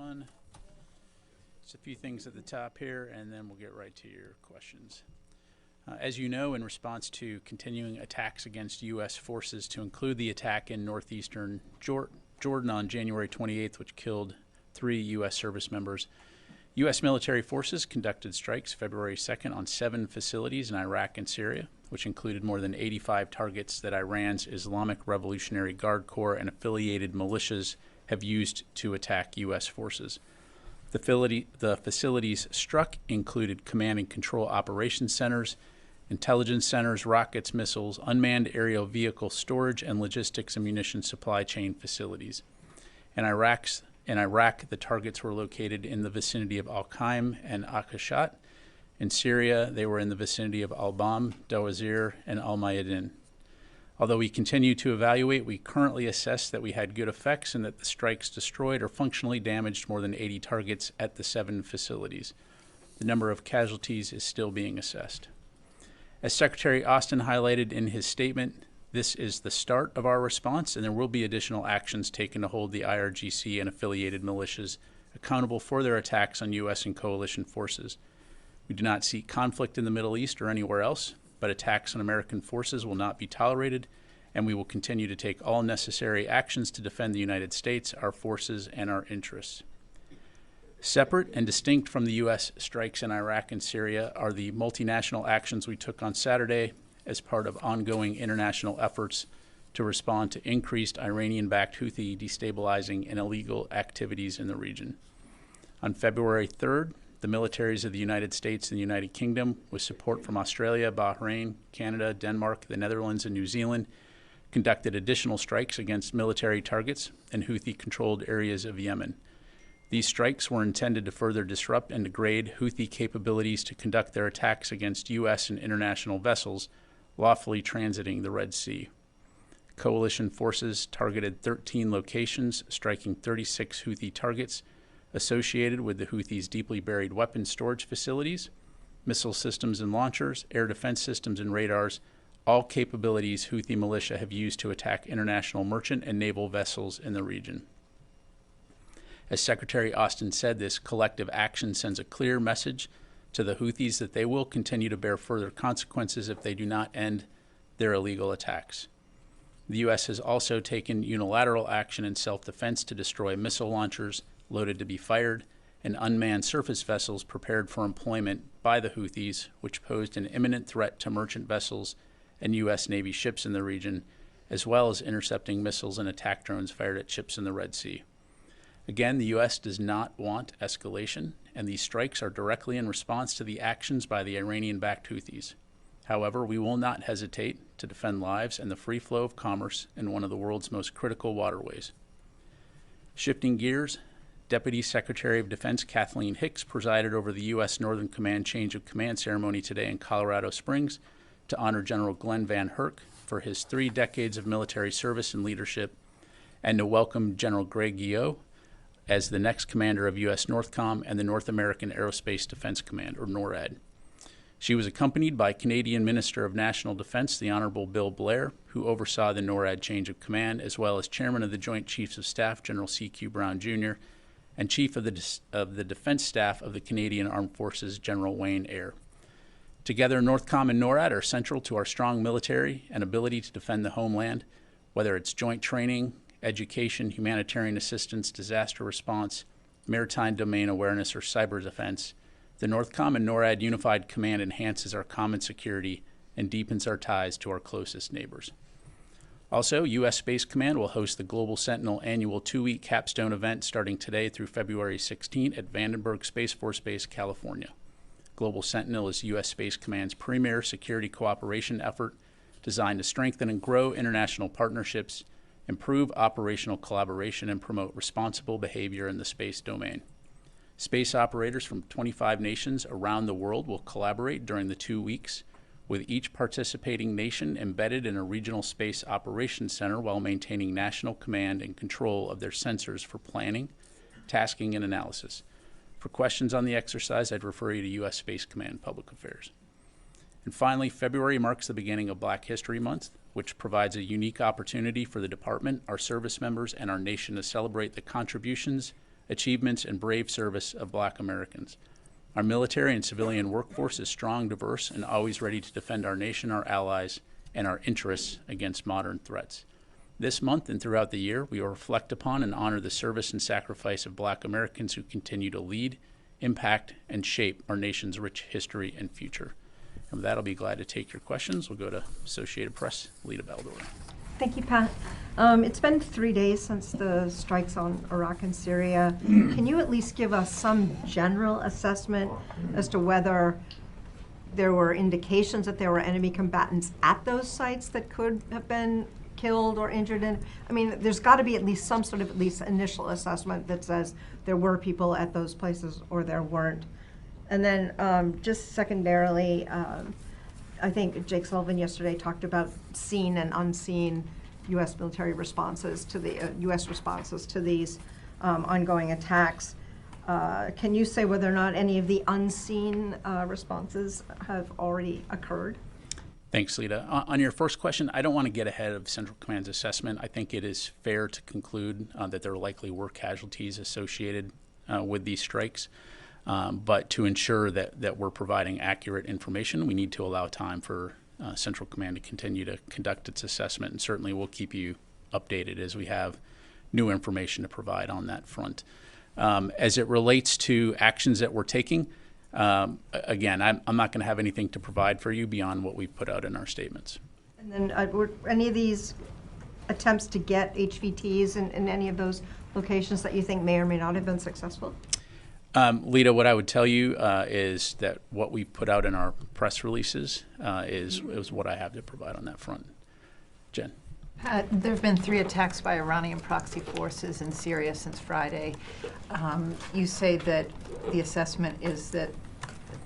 everyone. Just a few things at the top here, and then we'll get right to your questions. As you know, in response to continuing attacks against U.S. forces, to include the attack in northeastern Jordan on January 28th, which killed 3 U.S. service members, U.S. military forces conducted strikes February 2nd on 7 facilities in Iraq and Syria, which included more than 85 targets that Iran's Islamic Revolutionary Guard Corps and affiliated militias have used to attack U.S. forces. The facilities struck included command and control operations centers, intelligence centers, rockets, missiles, unmanned aerial vehicle storage, and logistics and munitions supply chain facilities. In Iraq, the targets were located in the vicinity of Al-Qaim and Akashat. In Syria, they were in the vicinity of Al-Bam, Dawazir, and Al-Mayadin. Although we continue to evaluate, we currently assess that we had good effects and that the strikes destroyed or functionally damaged more than 80 targets at the 7 facilities. The number of casualties is still being assessed. As Secretary Austin highlighted in his statement, this is the start of our response, and there will be additional actions taken to hold the IRGC and affiliated militias accountable for their attacks on U.S. and coalition forces. We do not seek conflict in the Middle East or anywhere else, but attacks on American forces will not be tolerated, and we will continue to take all necessary actions to defend the United States, our forces, and our interests. Separate and distinct from the U.S. strikes in Iraq and Syria are the multinational actions we took on Saturday as part of ongoing international efforts to respond to increased Iranian-backed Houthi destabilizing and illegal activities in the region. On February 3rd, the militaries of the United States and the United Kingdom, with support from Australia, Bahrain, Canada, Denmark, the Netherlands, and New Zealand, conducted additional strikes against military targets in Houthi-controlled areas of Yemen. These strikes were intended to further disrupt and degrade Houthi capabilities to conduct their attacks against U.S. and international vessels lawfully transiting the Red Sea. Coalition forces targeted 13 locations, striking 36 Houthi targets associated with the Houthis' deeply buried weapons storage facilities, missile systems and launchers, air defense systems and radars, all capabilities Houthi militia have used to attack international merchant and naval vessels in the region. As Secretary Austin said, this collective action sends a clear message to the Houthis that they will continue to bear further consequences if they do not end their illegal attacks. The U.S. has also taken unilateral action in self-defense to destroy missile launchers loaded to be fired and unmanned surface vessels prepared for employment by the Houthis, which posed an imminent threat to merchant vessels and U.S. Navy ships in the region, as well as intercepting missiles and attack drones fired at ships in the Red Sea. Again, the U.S. does not want escalation, and these strikes are directly in response to the actions by the Iranian-backed Houthis. However, we will not hesitate to defend lives and the free flow of commerce in one of the world's most critical waterways. Shifting gears, Deputy Secretary of Defense Kathleen Hicks presided over the U.S. Northern Command change of command ceremony today in Colorado Springs to honor General Glenn Van Herk for his 3 decades of military service and leadership, and to welcome General Greg Guillot as the next commander of U.S. NORTHCOM and the North American Aerospace Defense Command, or NORAD. She was accompanied by Canadian Minister of National Defense, the Honorable Bill Blair, who oversaw the NORAD change of command, as well as Chairman of the Joint Chiefs of Staff, General C.Q. Brown, Jr., and Chief of the Defense Staff of the Canadian Armed Forces, General Wayne Eyre. Together, NORTHCOM and NORAD are central to our strong military and ability to defend the homeland, whether it's joint training, education, humanitarian assistance, disaster response, maritime domain awareness, or cyber defense. The NORTHCOM and NORAD Unified Command enhances our common security and deepens our ties to our closest neighbors. Also, U.S. Space Command will host the Global Sentinel annual 2-week capstone event starting today through February 16 at Vandenberg Space Force Base, California. Global Sentinel is U.S. Space Command's premier security cooperation effort designed to strengthen and grow international partnerships, improve operational collaboration, and promote responsible behavior in the space domain. Space operators from 25 nations around the world will collaborate during the 2 weeks, with each participating nation embedded in a regional space operations center while maintaining national command and control of their sensors for planning, tasking, and analysis. For questions on the exercise, I'd refer you to U.S. Space Command Public Affairs. And finally, February marks the beginning of Black History Month, which provides a unique opportunity for the department, our service members, and our nation to celebrate the contributions, achievements, and brave service of Black Americans. Our military and civilian workforce is strong, diverse, and always ready to defend our nation, our allies, and our interests against modern threats. This month and throughout the year, we will reflect upon and honor the service and sacrifice of Black Americans who continue to lead, impact, and shape our nation's rich history and future. And with that, I'll be glad to take your questions. We'll go to Associated Press, Lita Baldor. Thank you, Pat. It's been 3 days since the strikes on Iraq and Syria. Can you at least give us some general assessment as to whether there were indications that there were enemy combatants at those sites that could have been killed or injured in? I mean, there's got to be at least some sort of initial assessment that says there were people at those places or there weren't. And then just secondarily, I think Jake Sullivan yesterday talked about seen and unseen U.S. military responses to the U.S. responses to these ongoing attacks. Can you say whether or not any of the unseen responses have already occurred? Thanks, Lita. On your first question, I don't want to get ahead of Central Command's assessment. I think it is fair to conclude that there likely were casualties associated with these strikes. But to ensure that we're providing accurate information, we need to allow time for Central Command to continue to conduct its assessment, and certainly we'll keep you updated as we have new information to provide on that front. As it relates to actions that we're taking, again, I'm not going to have anything to provide for you beyond what we've put out in our statements. And then were any of these attempts to get HVTs in any of those locations that you think may or may not have been successful? Lita, what I would tell you is that what we've put out in our press releases is what I have to provide on that front. Jen. There have been 3 attacks by Iranian proxy forces in Syria since Friday. You say that the assessment is that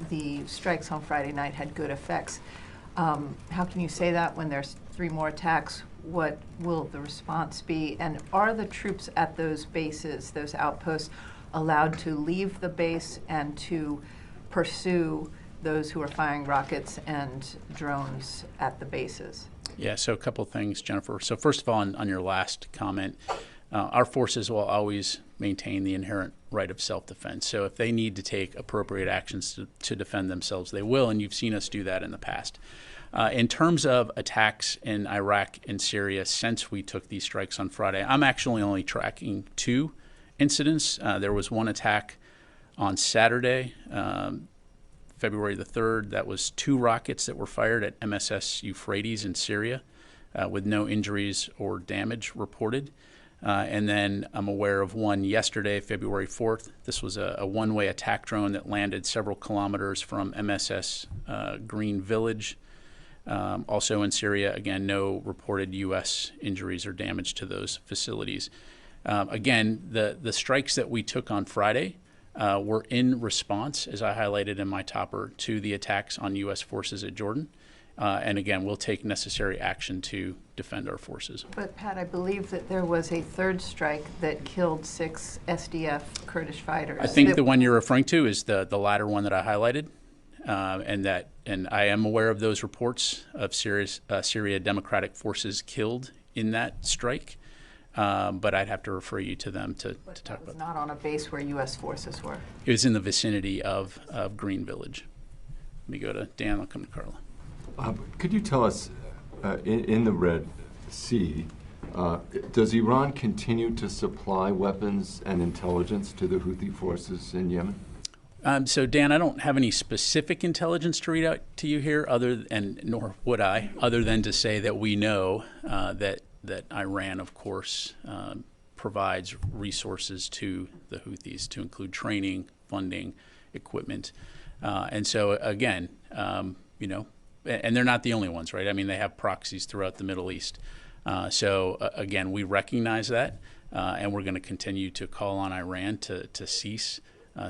the strikes on Friday night had good effects. How can you say that when there's 3 more attacks? What will the response be? And are the troops at those bases, those outposts, allowed to leave the base and to pursue those who are firing rockets and drones at the bases? Yeah, so a couple things, Jennifer. So first of all, on your last comment, our forces will always maintain the inherent right of self-defense. So if they need to take appropriate actions to defend themselves, they will, and you've seen us do that in the past. In terms of attacks in Iraq and Syria since we took these strikes on Friday, I'm actually only tracking 2 incidents. There was one attack on Saturday, February the 3rd. That was 2 rockets that were fired at MSS Euphrates in Syria with no injuries or damage reported. And then I'm aware of one yesterday, February 4th. This was a one-way attack drone that landed several kilometers from MSS Green Village. Also in Syria, again, no reported U.S. injuries or damage to those facilities. Again, the strikes that we took on Friday were in response, as I highlighted in my topper, to the attacks on U.S. forces at Jordan. And again, we'll take necessary action to defend our forces. But Pat, I believe that there was a 3rd strike that killed 6 SDF Kurdish fighters. I think the one you're referring to is the latter one that I highlighted, and I am aware of those reports of Syria Democratic forces killed in that strike. But I'd have to refer you to them to talk about that. It was not on a base where U.S. forces were. It was in the vicinity of Green Village. Let me go to Dan. I'll come to Carla. Could you tell us, in the Red Sea, does Iran continue to supply weapons and intelligence to the Houthi forces in Yemen? So, Dan, I don't have any specific intelligence to read out to you here, nor would I, other than to say that we know that Iran, of course, provides resources to the Houthis to include training, funding, equipment. And so, again, and they're not the only ones, right? I mean, they have proxies throughout the Middle East. Again, we recognize that, and we're going to continue to call on Iran to cease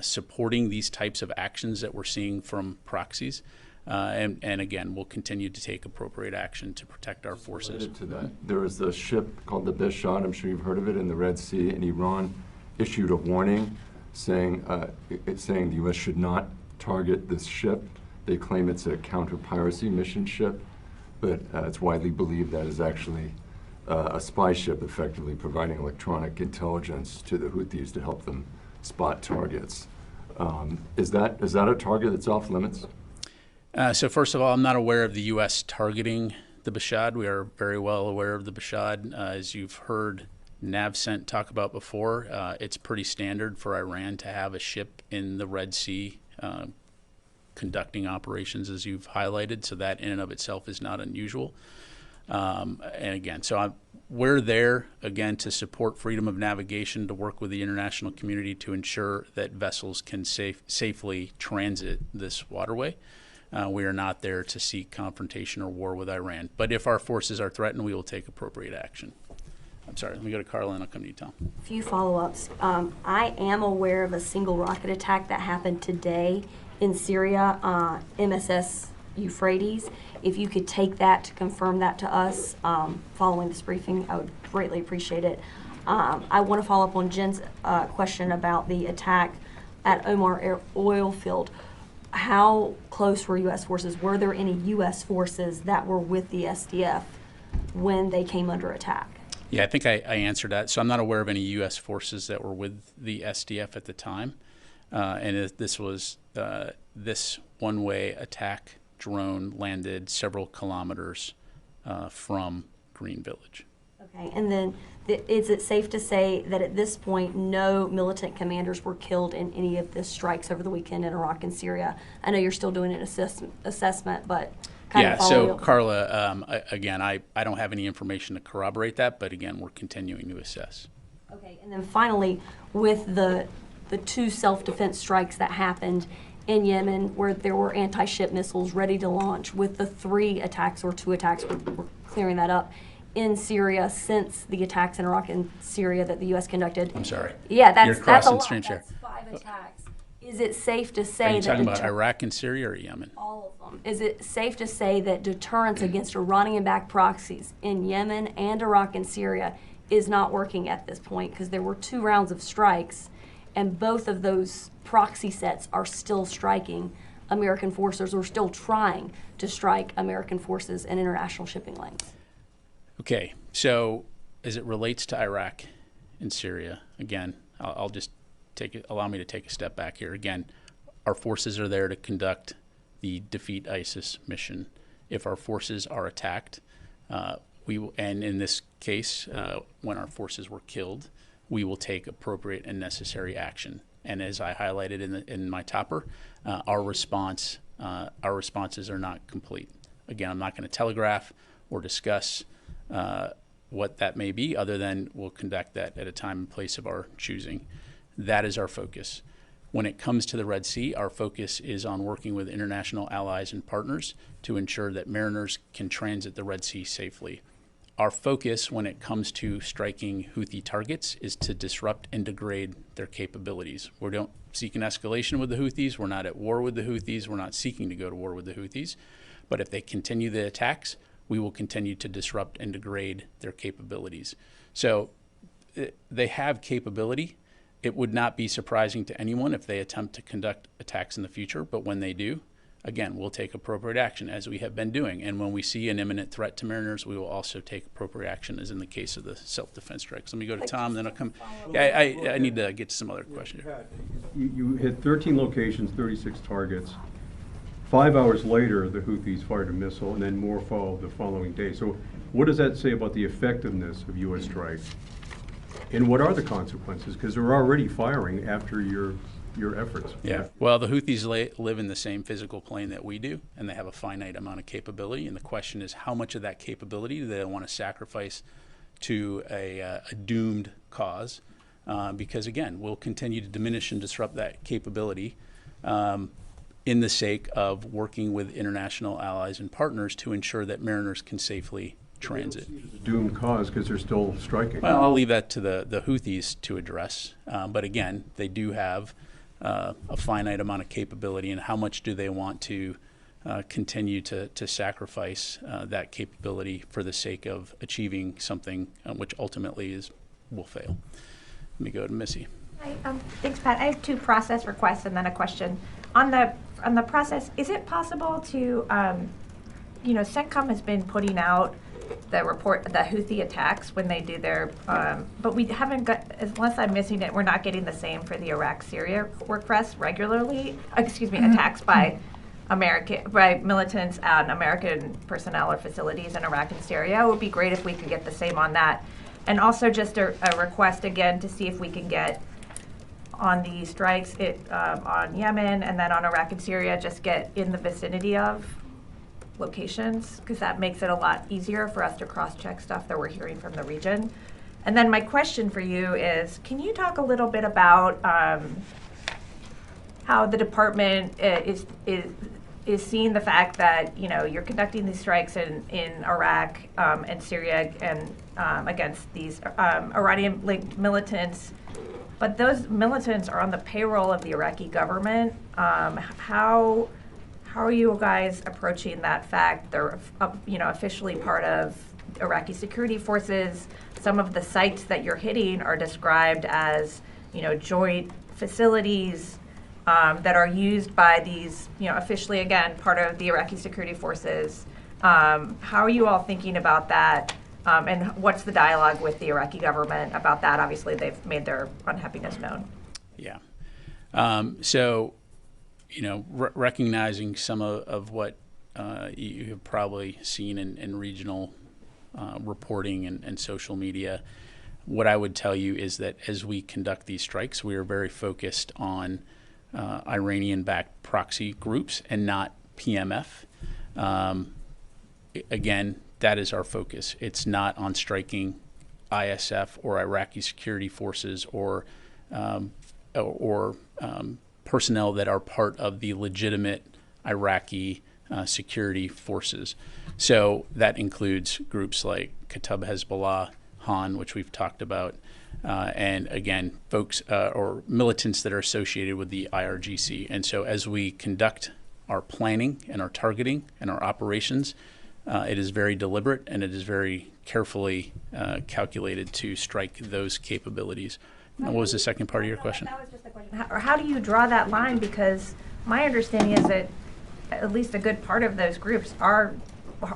supporting these types of actions that we're seeing from proxies. And again, we'll continue to take appropriate action to protect our forces. Related to that, there was a ship called the Bishad, I'm sure you've heard of it, in the Red Sea, and Iran issued a warning saying the U.S. should not target this ship. They claim it's a counter-piracy mission ship, but it's widely believed that is actually a spy ship, effectively providing electronic intelligence to the Houthis to help them spot targets. Is that a target that's off limits? So first of all, I'm not aware of the U.S. targeting the Bashad. We are very well aware of the Bashad. As you've heard NavCent talk about before, it's pretty standard for Iran to have a ship in the Red Sea conducting operations, as you've highlighted. So that in and of itself is not unusual. And again, we're there, again, to support freedom of navigation, to work with the international community to ensure that vessels can safely transit this waterway. We are not there to seek confrontation or war with Iran. But if our forces are threatened, we will take appropriate action. I'm sorry, let me go to Carla and I'll come to you, Tom. A few follow-ups. I am aware of a single rocket attack that happened today in Syria, MSS Euphrates. If you could take that to confirm that to us following this briefing, I would greatly appreciate it. I want to follow up on Jen's question about the attack at Omar oil field. How close were U.S. forces? Were there any U.S. forces that were with the SDF when they came under attack? Yeah, I think I answered that. So I'm not aware of any U.S. forces that were with the SDF at the time. And this was this one-way attack drone landed several kilometers from Green Village. Okay, and then is it safe to say that at this point no militant commanders were killed in any of the strikes over the weekend in Iraq and Syria? I know you're still doing an assessment, but kind of following up. Carla, again, I don't have any information to corroborate that, but again, we're continuing to assess. Okay, and then finally, with the two self-defense strikes that happened in Yemen where there were anti-ship missiles ready to launch, with the 3 attacks or 2 attacks, we're clearing that up, in Syria since the attacks in Iraq and Syria that the U.S. conducted. I'm sorry. Yeah, You're that's a crossing lot. streams here. That's 5 attacks. Is it safe to Are say you that talking about Iraq and Syria or Yemen? all of them? Is it safe to say that deterrence against Iranian-backed proxies in Yemen and Iraq and Syria is not working at this point? Because there were 2 rounds of strikes, and both of those proxy sets are still striking American forces, or still trying to strike American forces in international shipping lanes. Okay, so as it relates to Iraq and Syria, again, I'll just allow me to take a step back here. Again, our forces are there to conduct the Defeat ISIS mission. If our forces are attacked, we will, and in this case, when our forces were killed, we will take appropriate and necessary action. And as I highlighted in my topper, our responses are not complete. Again, I'm not going to telegraph or discuss what that may be, other than we'll conduct that at a time and place of our choosing. That is our focus. When it comes to the Red Sea, our focus is on working with international allies and partners to ensure that mariners can transit the Red Sea safely. Our focus when it comes to striking Houthi targets is to disrupt and degrade their capabilities. We don't seek an escalation with the Houthis. We're not at war with the Houthis. We're not seeking to go to war with the Houthis. But if they continue the attacks, we will continue to disrupt and degrade their capabilities. So they have capability. It would not be surprising to anyone if they attempt to conduct attacks in the future, but when they do, again, we'll take appropriate action, as we have been doing. And when we see an imminent threat to mariners, we will also take appropriate action, as in the case of the self-defense strikes. Let me go to Tom, then I'll come. Yeah, I need to get to some other questions. You hit 13 locations, 36 targets. 5 hours later, the Houthis fired a missile, and then more followed the following day. So what does that say about the effectiveness of U.S. strikes? And what are the consequences? Because they're already firing after your efforts. Yeah, well, the Houthis live in the same physical plane that we do, and they have a finite amount of capability. And the question is, how much of that capability do they want to sacrifice to a doomed cause? Because, again, we'll continue to diminish and disrupt that capability in the sake of working with international allies and partners to ensure that mariners can safely transit. It's a doomed cause because they're still striking. Well, I'll leave that to the Houthis to address. But again, they do have a finite amount of capability, and how much do they want to continue to sacrifice that capability for the sake of achieving something which ultimately will fail. Let me go to Missy. Hi, thanks, Pat. I have 2 process requests and then a question. On the process, is it possible to, CENTCOM has been putting out the Houthi attacks when they do their, but we haven't got, unless I'm missing it, we're not getting the same for the Iraq-Syria requests regularly, attacks by militants and American personnel or facilities in Iraq and Syria. It would be great if we could get the same on that. And also just a request again to see if we can get on the strikes on Yemen and then on Iraq and Syria, just get in the vicinity of locations, because that makes it a lot easier for us to cross-check stuff that we're hearing from the region. And then my question for you is, can you talk a little bit about how the department is seeing the fact that, you know, you're conducting these strikes in Iraq and Syria and against these Iranian-linked militants, but those militants are on the payroll of the Iraqi government. How are you guys approaching that fact? They're, officially part of Iraqi security forces. Some of the sites that you're hitting are described as, joint facilities that are used by these, officially, again, part of the Iraqi security forces. How are you all thinking about that? And what's the dialogue with the Iraqi government about that? Obviously, they've made their unhappiness known. Yeah. Recognizing some of what you have probably seen in regional reporting and social media, what I would tell you is that as we conduct these strikes, we are very focused on Iranian-backed proxy groups and not PMF. Again, that is our focus. It's not on striking ISF or Iraqi security forces or personnel that are part of the legitimate Iraqi security forces. So that includes groups like Kata'ib Hezbollah, Han, which we've talked about, and again, folks or militants that are associated with the IRGC. And so as we conduct our planning and our targeting and our operations, it is very deliberate and it is very carefully calculated to strike those capabilities. What was the second part of your question? That was just the question. How do you draw that line? Because my understanding is that at least a good part of those groups are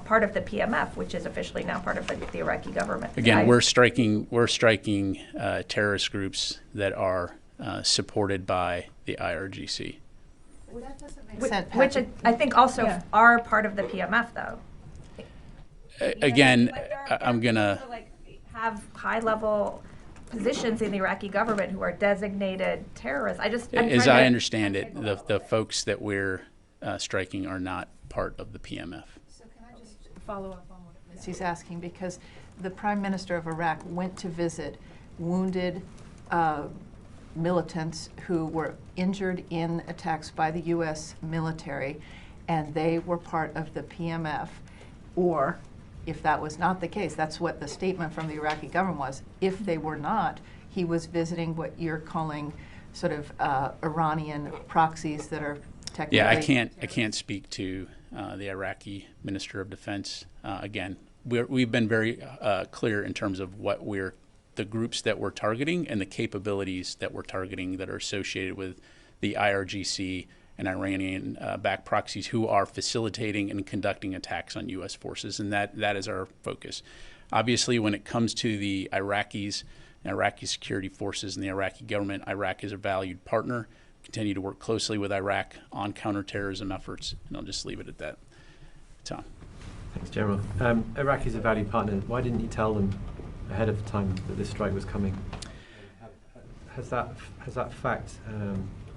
part of the PMF, which is officially now part of the Iraqi government. Again, we're striking terrorist groups that are supported by the IRGC. Well, that doesn't make sense. Which I think also are part of the PMF, though. Again, I'm gonna have high-level positions in the Iraqi government who are designated terrorists. As I understand it, the folks that we're striking are not part of the PMF. So can I just follow up on what Missy's asking? Because the Prime Minister of Iraq went to visit wounded militants who were injured in attacks by the U.S. military, and they were part of the PMF, or if that was not the case, that's what the statement from the Iraqi government was. If they were not, he was visiting what you're calling sort of Iranian proxies that are technically. Yeah, I can't speak to the Iraqi Minister of Defense. Again, we've been very clear in terms of what the groups that we're targeting and the capabilities that we're targeting that are associated with the IRGC and Iranian-backed proxies who are facilitating and conducting attacks on U.S. forces, and that is our focus. Obviously, when it comes to the Iraqis, Iraqi security forces, and the Iraqi government, Iraq is a valued partner. Continue to work closely with Iraq on counterterrorism efforts, and I'll just leave it at that. Tom. Thanks, General. Iraq is a valued partner. Why didn't you tell them ahead of time that this strike was coming? Has that fact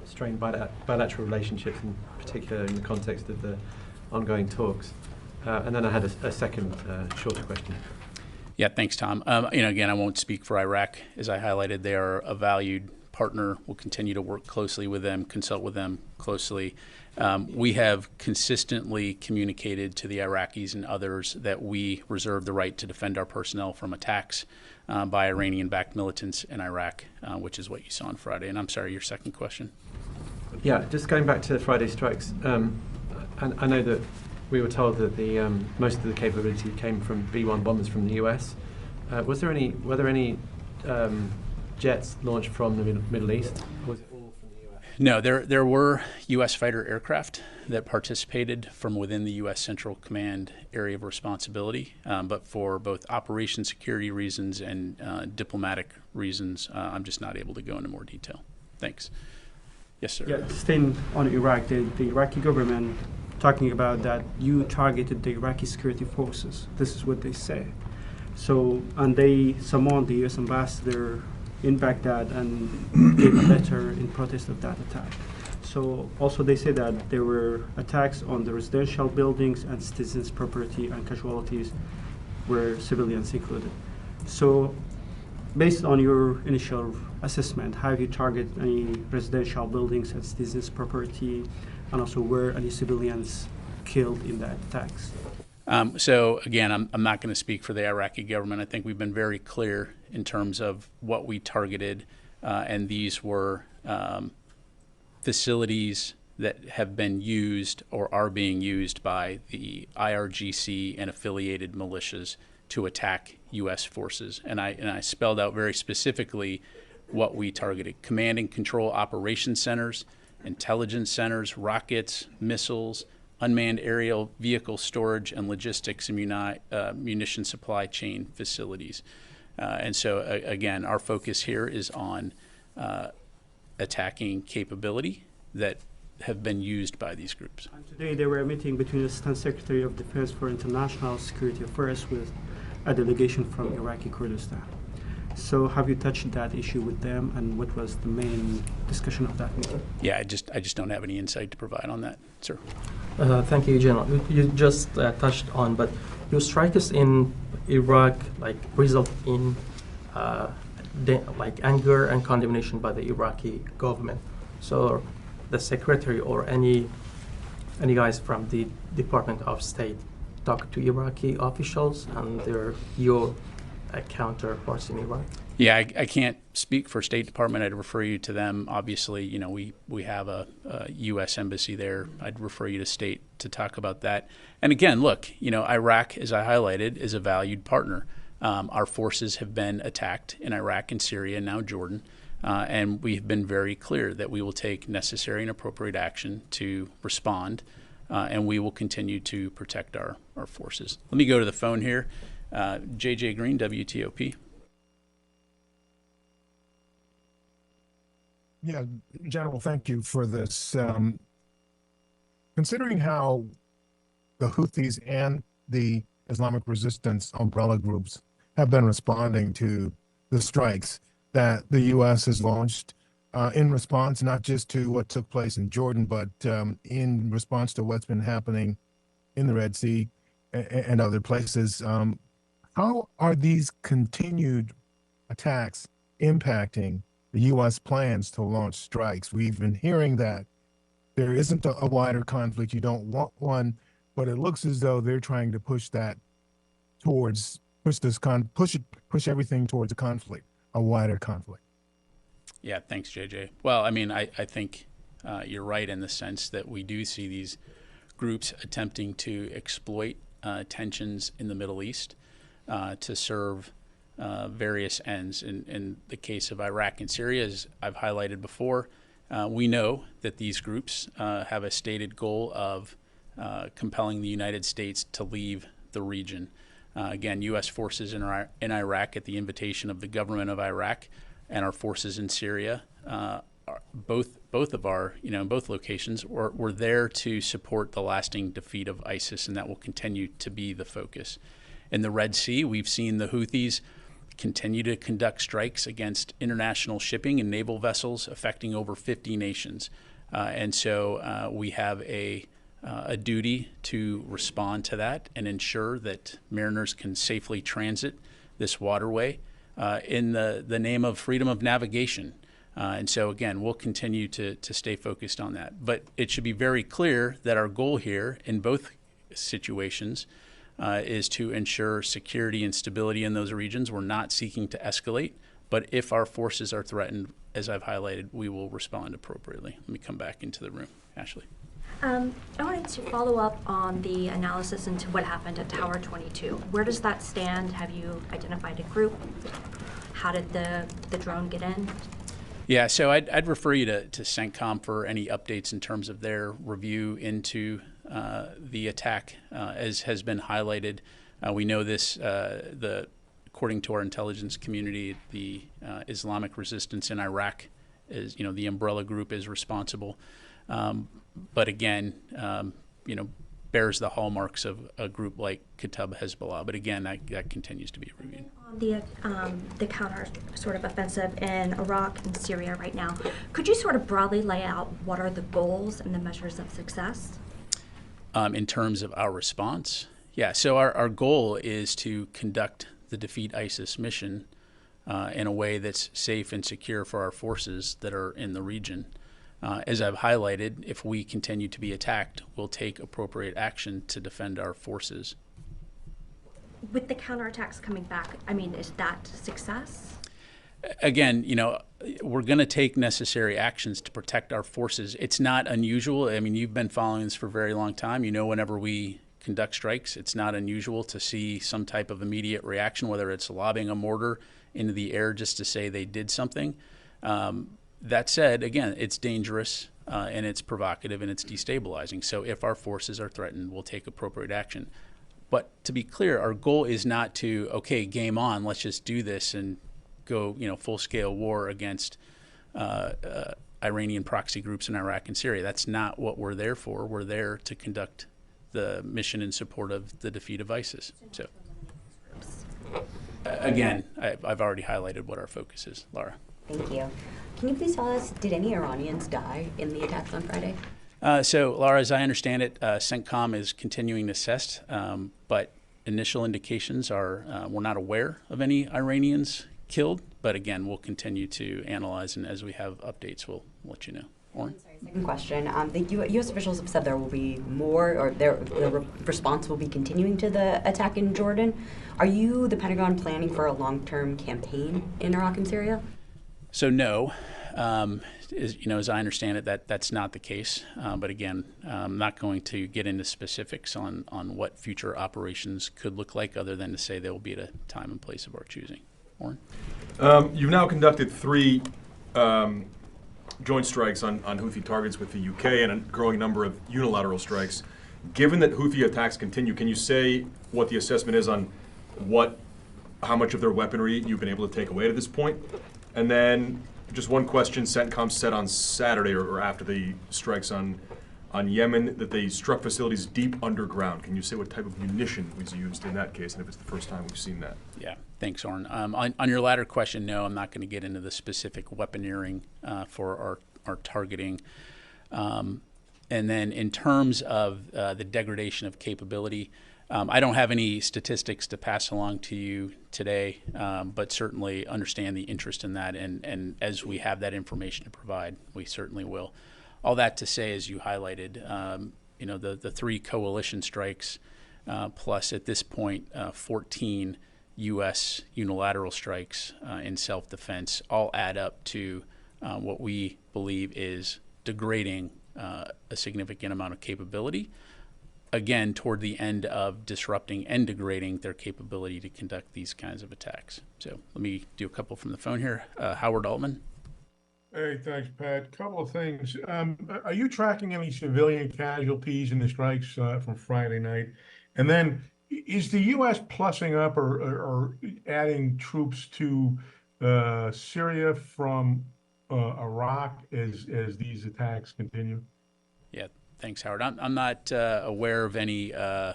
strained bilateral relationships, in particular in the context of the ongoing talks? And then I had a second shorter question. Yeah, thanks, Tom. Again, I won't speak for Iraq. As I highlighted, they are a valued partner. We'll continue to work closely with them, consult with them closely. We have consistently communicated to the Iraqis and others that we reserve the right to defend our personnel from attacks by Iranian-backed militants in Iraq, which is what you saw on Friday. And I'm sorry, your second question? Yeah, just going back to the Friday strikes, and I know that we were told that the most of the capability came from B-1 bombers from the US. Were there any jets launched from the Middle East? Or was it all from the US? No, there were U.S. fighter aircraft that participated from within the U.S. Central Command area of responsibility, but for both operation security reasons and diplomatic reasons, I'm just not able to go into more detail. Thanks. Yes, sir. Yeah, staying on Iraq, the Iraqi government talking about that you targeted the Iraqi security forces. This is what they say. So, and they summoned the U.S. ambassador in Baghdad and gave a letter in protest of that attack. So also they say that there were attacks on the residential buildings and citizens' property, and casualties were civilians included. So based on your initial assessment, have you targeted any residential buildings and citizens' property, and also were any civilians killed in that attacks? So again, I'm not going to speak for the Iraqi government. I think we've been very clear in terms of what we targeted, and these were facilities that have been used or are being used by the IRGC and affiliated militias to attack U.S. forces. And I spelled out very specifically what we targeted: command and control operation centers, intelligence centers, rockets, missiles, unmanned aerial vehicle storage, and logistics and munition supply chain facilities. And so, again, our focus here is on attacking capability that have been used by these groups. And today there were a meeting between the Assistant Secretary of Defense for International Security Affairs with a delegation from Iraqi Kurdistan. So have you touched that issue with them, and what was the main discussion of that meeting? Yeah, I just don't have any insight to provide on that, sir. Thank you, General. You just touched on, but your strikes in Iraq result in anger and condemnation by the Iraqi government. So the secretary or any guys from the Department of State talk to Iraqi officials and your counterparts in Iraq? Yeah, I can't speak for State Department. I'd refer you to them. Obviously, you know, we have a U.S. embassy there. I'd refer you to State to talk about that. And again, look, you know, Iraq, as I highlighted, is a valued partner. Our forces have been attacked in Iraq and Syria, now Jordan, and we have been very clear that we will take necessary and appropriate action to respond, and we will continue to protect our forces. Let me go to the phone here. JJ Green, WTOP. Yeah, General, thank you for this. Considering how the Houthis and the Islamic resistance umbrella groups have been responding to the strikes that the U.S. has launched in response not just to what took place in Jordan, but in response to what's been happening in the Red Sea and other places, how are these continued attacks impacting the U.S. plans to launch strikes? We've been hearing that there isn't a wider conflict. You don't want one, but it looks as though they're trying to push that towards, push everything towards a conflict, a wider conflict. Yeah, thanks, JJ. Well, I mean, I think you're right in the sense that we do see these groups attempting to exploit tensions in the Middle East to serve various ends. In the case of Iraq and Syria, as I've highlighted before, we know that these groups have a stated goal of compelling the United States to leave the region. Again, U.S. forces in Iraq at the invitation of the government of Iraq and our forces in Syria, both of our, in both locations, were there to support the lasting defeat of ISIS, and that will continue to be the focus. In the Red Sea, we've seen the Houthis continue to conduct strikes against international shipping and naval vessels affecting over 50 nations. And so we have a duty to respond to that and ensure that mariners can safely transit this waterway in the name of freedom of navigation. And so, again, we'll continue to stay focused on that. But it should be very clear that our goal here in both situations is to ensure security and stability in those regions. We're not seeking to escalate, but if our forces are threatened, as I've highlighted, we will respond appropriately. Let me come back into the room. Ashley. I wanted to follow up on the analysis into what happened at Tower 22. Where does that stand? Have you identified a group? How did the drone get in? Yeah, so I'd refer you to CENTCOM for any updates in terms of their review into the attack. As has been highlighted, we know this, according to our intelligence community, the Islamic resistance in Iraq is, the umbrella group is responsible. But again, bears the hallmarks of a group like Kataib Hezbollah. But again, that continues to be reviewed. On the counter sort of offensive in Iraq and Syria right now, could you sort of broadly lay out what are the goals and the measures of success? In terms of our response, yeah. So our goal is to conduct the Defeat ISIS mission in a way that's safe and secure for our forces that are in the region. As I've highlighted, if we continue to be attacked, we'll take appropriate action to defend our forces. With the counterattacks coming back, I mean, is that success? Again, we're going to take necessary actions to protect our forces. It's not unusual. I mean, you've been following this for a very long time. Whenever we conduct strikes, it's not unusual to see some type of immediate reaction, whether it's lobbing a mortar into the air just to say they did something. That said, again, it's dangerous and it's provocative and it's destabilizing. So if our forces are threatened, we'll take appropriate action. But to be clear, our goal is not to, okay, game on, let's just do this and go, full-scale war against Iranian proxy groups in Iraq and Syria. That's not what we're there for. We're there to conduct the mission in support of the defeat of ISIS. So, again, I've already highlighted what our focus is. Laura. Thank you. Can you please tell us, did any Iranians die in the attacks on Friday? So, Laura, as I understand it, CENTCOM is continuing to assess, but initial indications are we're not aware of any Iranians killed. But again, we'll continue to analyze, and as we have updates, we'll let you know. Oren? Second question. The U.S. officials have said there will be more, or the response will be continuing to the attack in Jordan. Are you, the Pentagon, planning for a long-term campaign in Iraq and Syria? So no, as I understand it, that's not the case. But again, I'm not going to get into specifics on what future operations could look like, other than to say they will be at a time and place of our choosing. Oren? You've now conducted 3 joint strikes on Houthi targets with the UK and a growing number of unilateral strikes. Given that Houthi attacks continue, can you say what the assessment is on how much of their weaponry you've been able to take away to this point? And then just one question, CENTCOM said on Saturday or after the strikes on Yemen that they struck facilities deep underground. Can you say what type of munition was used in that case, and if it's the first time we've seen that? Yeah, thanks, Oren. On your latter question, no, I'm not going to get into the specific weaponeering for our targeting. And then in terms of the degradation of capability, I don't have any statistics to pass along to you today, but certainly understand the interest in that. And as we have that information to provide, we certainly will. All that to say, as you highlighted, the 3 coalition strikes, plus at this point 14 U.S. unilateral strikes in self-defense, all add up to what we believe is degrading a significant amount of capability. Again, toward the end of disrupting and degrading their capability to conduct these kinds of attacks. So let me do a couple from the phone here. Howard Altman. Hey, thanks, Pat. Couple of things. Are you tracking any civilian casualties in the strikes from Friday night? And then, is the U.S. plussing up or adding troops to Syria from Iraq as these attacks continue? Yeah, thanks, Howard. I'm not aware of any. I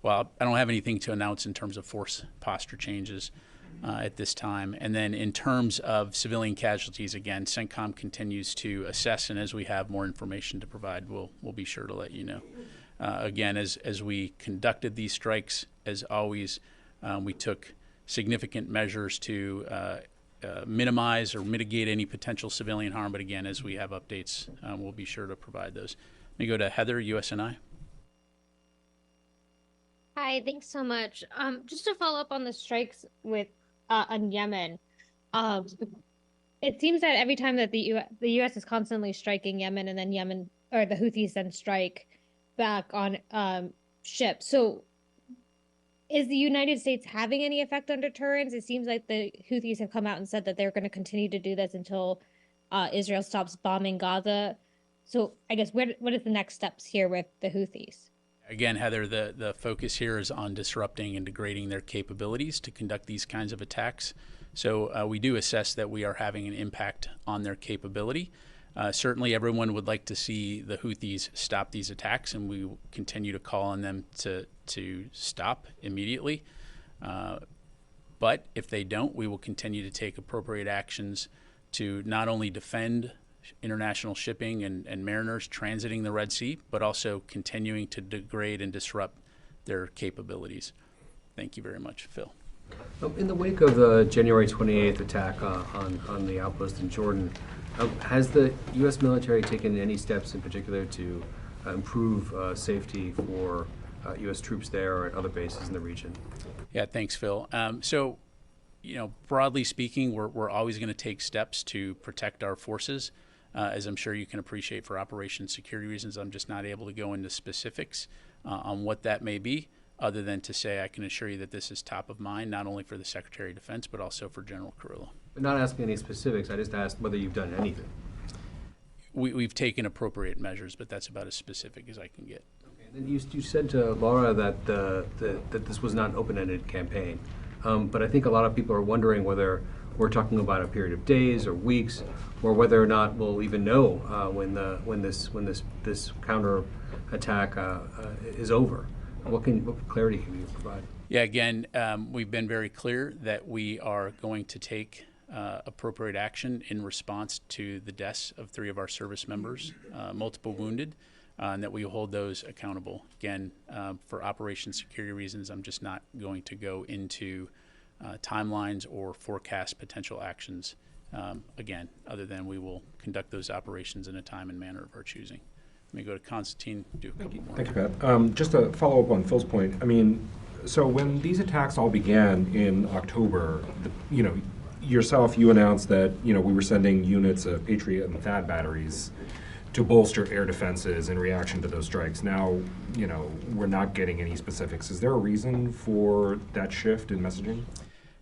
don't have anything to announce in terms of force posture changes at this time. And then in terms of civilian casualties, again, CENTCOM continues to assess, and as we have more information to provide, we'll be sure to let you know. Again, as we conducted these strikes, as always, we took significant measures to minimize or mitigate any potential civilian harm. But again, as we have updates, we'll be sure to provide those. Let me go to Heather, USNI. Hi, thanks so much. Just to follow up on the strikes on Yemen, it seems that every time that the U.S. is constantly striking Yemen, and then Yemen or the Houthis then strike back on ships. So, is the United States having any effect on deterrence? It seems like the Houthis have come out and said that they're going to continue to do this until Israel stops bombing Gaza. So I guess what is the next steps here with the Houthis? Again, Heather, the focus here is on disrupting and degrading their capabilities to conduct these kinds of attacks. So we do assess that we are having an impact on their capability. Certainly everyone would like to see the Houthis stop these attacks, and we will continue to call on them to stop immediately. But if they don't, we will continue to take appropriate actions to not only defend international shipping and mariners transiting the Red Sea, but also continuing to degrade and disrupt their capabilities. Thank you very much, Phil. In the wake of the January 28th attack on the outpost in Jordan, has the U.S. military taken any steps in particular to improve safety for U.S. troops there or at other bases in the region? Yeah, thanks, Phil. So, broadly speaking, we're always going to take steps to protect our forces. As I'm sure you can appreciate, for operation security reasons, I'm just not able to go into specifics on what that may be, other than to say I can assure you that this is top of mind, not only for the Secretary of Defense, but also for General Carrillo. But not asking any specifics, I just asked whether you've done anything. We've taken appropriate measures, but that's about as specific as I can get. Okay. And then you said to Laura that that this was not an open-ended campaign, but I think a lot of people are wondering whether we're talking about a period of days or weeks, or whether or not we'll even know when this counter attack is over. What clarity can you provide? Yeah, again, we've been very clear that we are going to take appropriate action in response to the deaths of 3 of our service members, multiple wounded, and that we hold those accountable. Again, for operation security reasons, I'm just not going to go into timelines or forecast potential actions, again, other than we will conduct those operations in a time and manner of our choosing. Let me go to Constantine, do a couple more. Thank you, Pat. Just to follow up on Phil's point, I mean, so when these attacks all began in October, yourself, you announced that, we were sending units of Patriot and THAAD batteries to bolster air defenses in reaction to those strikes. Now, we're not getting any specifics. Is there a reason for that shift in messaging?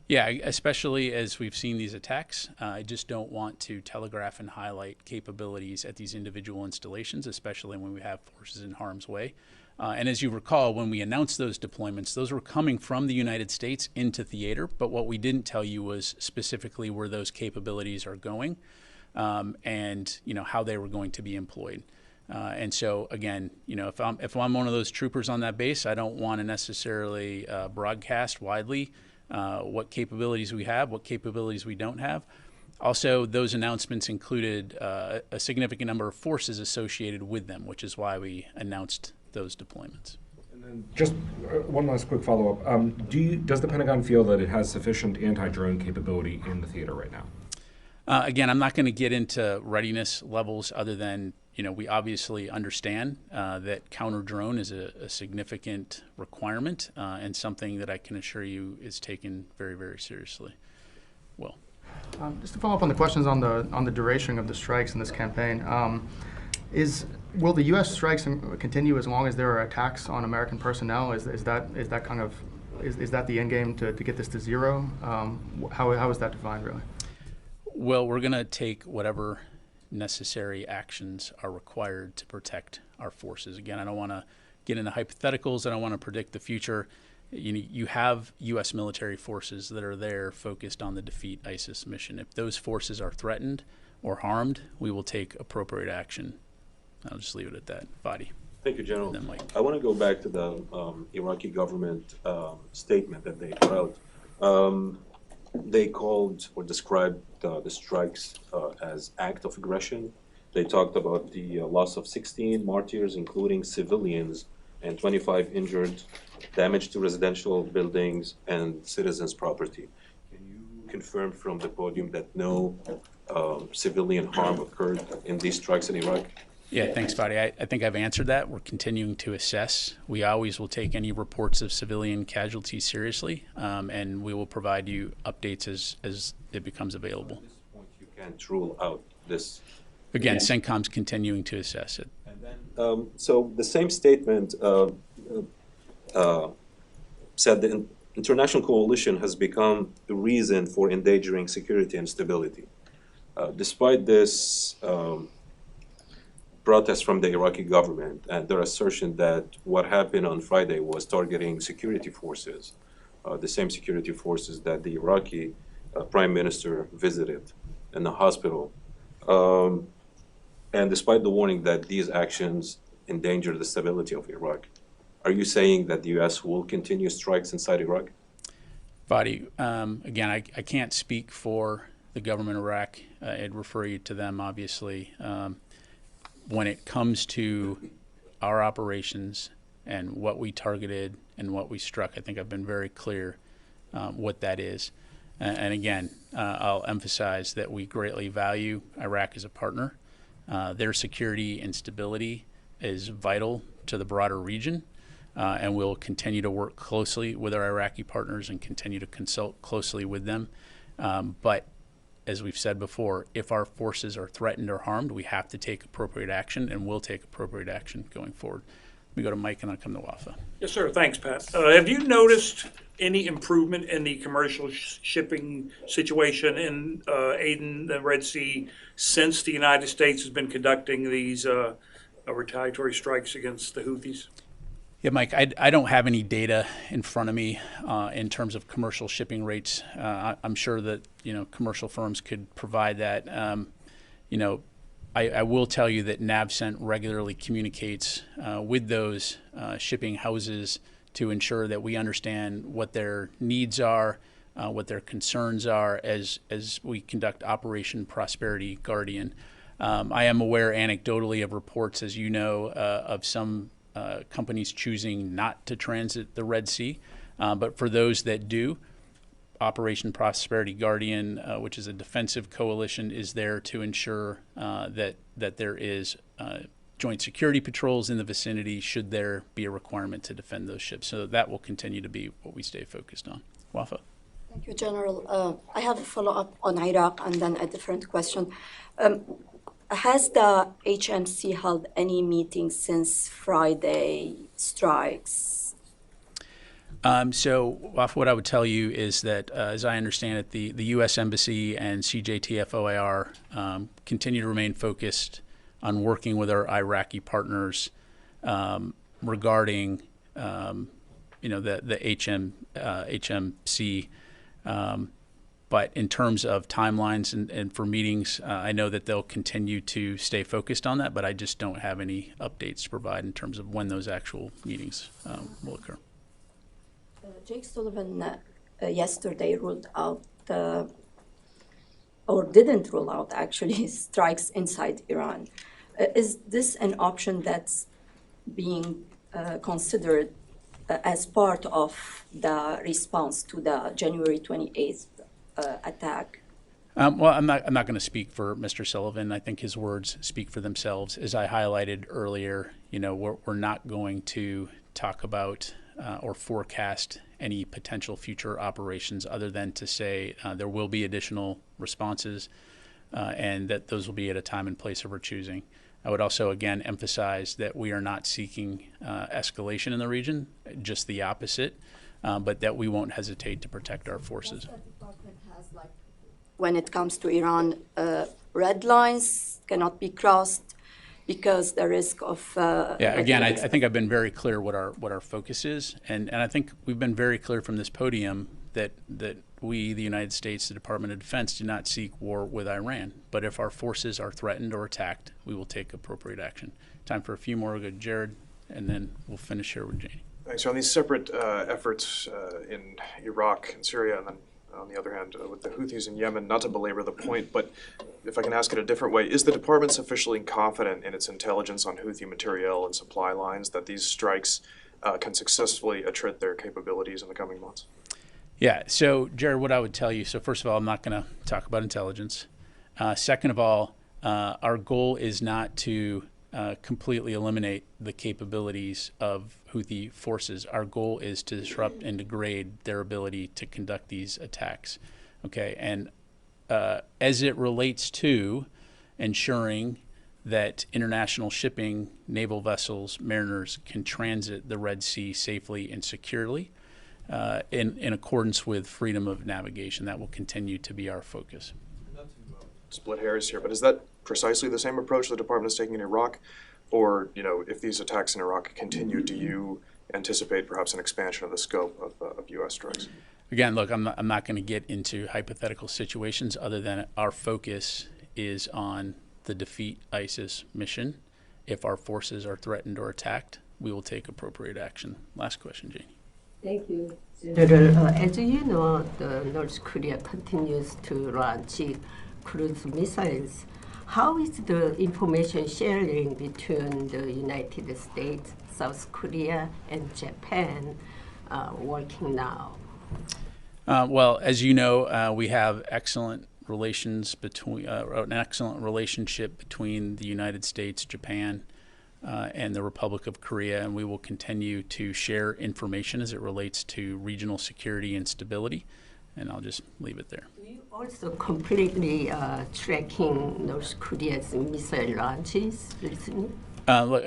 Yeah, especially as we've seen these attacks. I just don't want to telegraph and highlight capabilities at these individual installations, especially when we have forces in harm's way. And as you recall, when we announced those deployments, those were coming from the United States into theater, but what we didn't tell you was specifically where those capabilities are going, and how they were going to be employed. And so again, if I'm one of those troopers on that base, I don't want to necessarily broadcast widely what capabilities we have, what capabilities we don't have. Also, those announcements included a significant number of forces associated with them, which is why we announced those deployments. And then just one last quick follow-up. Does the Pentagon feel that it has sufficient anti-drone capability in the theater right now? Again, I'm not going to get into readiness levels other than, we obviously understand that counter-drone is a significant requirement and something that I can assure you is taken very, very seriously. Will. Just to follow up on the questions on the duration of the strikes in this campaign, will the U.S. strikes continue as long as there are attacks on American personnel? Is that the end game to get this to zero? How is that defined, really? Well, we're going to take whatever necessary actions are required to protect our forces. Again, I don't want to get into hypotheticals. I don't want to predict the future. You have U.S. military forces that are there focused on the defeat ISIS mission. If those forces are threatened or harmed, we will take appropriate action. I'll just leave it at that. Fadi. Thank you, General. I want to go back to the Iraqi government statement that they put out. They called or described the strikes as act of aggression. They talked about the loss of 16 martyrs, including civilians, and 25 injured, damage to residential buildings and citizens' property. Can you confirm from the podium that no civilian harm occurred in these strikes in Iraq? Yeah, thanks, Fadi. I think I've answered that. We're continuing to assess. We always will take any reports of civilian casualties seriously, and we will provide you updates as it becomes available. At this point, you can't rule out this. Again, CENTCOM's continuing to assess it. And then, so the same statement said the international coalition has become a reason for endangering security and stability. Despite this protest from the Iraqi government and their assertion that what happened on Friday was targeting security forces, the same security forces that the Iraqi prime minister visited in the hospital, and despite the warning that these actions endanger the stability of Iraq, are you saying that the U.S. will continue strikes inside Iraq? Fadi, again, I can't speak for the government of Iraq. I'd refer you to them, obviously. When it comes to our operations and what we targeted and what we struck, I think I've been very clear what that is. And again, I'll emphasize that we greatly value Iraq as a partner. Their security and stability is vital to the broader region, and we'll continue to work closely with our Iraqi partners and continue to consult closely with them. But as we've said before, if our forces are threatened or harmed, we have to take appropriate action, and will take appropriate action going forward. Let me go to Mike, and I'll come to Wafa. Yes, sir. Thanks, Pat. Have you noticed any improvement in the commercial shipping situation in Aden, the Red Sea, since the United States has been conducting these retaliatory strikes against the Houthis? Yeah, Mike, I don't have any data in front of me in terms of commercial shipping rates. I'm sure that, commercial firms could provide that. I will tell you that NAVCENT regularly communicates with those shipping houses to ensure that we understand what their needs are, what their concerns are as we conduct Operation Prosperity Guardian. I am aware anecdotally of reports, as you know, of some companies choosing not to transit the Red Sea. But for those that do, Operation Prosperity Guardian, which is a defensive coalition, is there to ensure that there is joint security patrols in the vicinity should there be a requirement to defend those ships. So that will continue to be what we stay focused on. Wafa. Thank you, General. I have a follow-up on Iraq and then a different question. Has the HMC held any meetings since Friday strikes? So what I would tell you is that, as I understand it, the U.S. Embassy and CJTF OIR continue to remain focused on working with our Iraqi partners regarding, the HMC. But in terms of timelines and for meetings, I know that they'll continue to stay focused on that, but I just don't have any updates to provide in terms of when those actual meetings will occur. Jake Sullivan yesterday ruled out, or didn't rule out actually, strikes inside Iran. Is this an option that's being considered as part of the response to the January 28th attack? Well, I'm not going to speak for Mr. Sullivan. I think his words speak for themselves. As I highlighted earlier, we're not going to talk about or forecast any potential future operations other than to say there will be additional responses and that those will be at a time and place of our choosing. I would also, again, emphasize that we are not seeking escalation in the region, just the opposite, but that we won't hesitate to protect our forces. When it comes to Iran, red lines cannot be crossed because the risk of... again, I think I've been very clear what our focus is, and I think we've been very clear from this podium that we, the United States, the Department of Defense, do not seek war with Iran. But if our forces are threatened or attacked, we will take appropriate action. Time for a few more. We'll go to Jared, and then we'll finish here with Janie. Thanks. So on these separate efforts in Iraq and Syria, and then on the other hand, with the Houthis in Yemen, not to belabor the point, but if I can ask it a different way, is the department sufficiently confident in its intelligence on Houthi material and supply lines that these strikes can successfully attrit their capabilities in the coming months? Yeah, so Jared, what I would tell you, so first of all, I'm not going to talk about intelligence. Second of all, our goal is not to completely eliminate the capabilities of Houthi forces. Our goal is to disrupt and degrade their ability to conduct these attacks. Okay, and as it relates to ensuring that international shipping, naval vessels, mariners can transit the Red Sea safely and securely, in accordance with freedom of navigation. That will continue to be our focus. split hairs here, but is that precisely the same approach the department is taking in Iraq? Or, if these attacks in Iraq continue, do you anticipate perhaps an expansion of the scope of U.S. strikes? Again, look, I'm not going to get into hypothetical situations other than our focus is on the defeat ISIS mission. If our forces are threatened or attacked, we will take appropriate action. Last question, Janie. Thank you. General, as you know, the North Korea continues to launch cruise missiles. How is the information sharing between the United States, South Korea, and Japan working now? Well, as you know, we have excellent relations between an excellent relationship between the United States, Japan, and the Republic of Korea, and we will continue to share information as it relates to regional security and stability. And I'll just leave it there. Do you also completely tracking North Korea's missile launches recently? Look,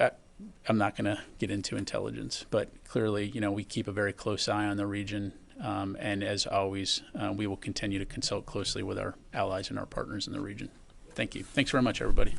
I'm not going to get into intelligence, but clearly, we keep a very close eye on the region. And as always, we will continue to consult closely with our allies and our partners in the region. Thank you. Thanks very much, everybody.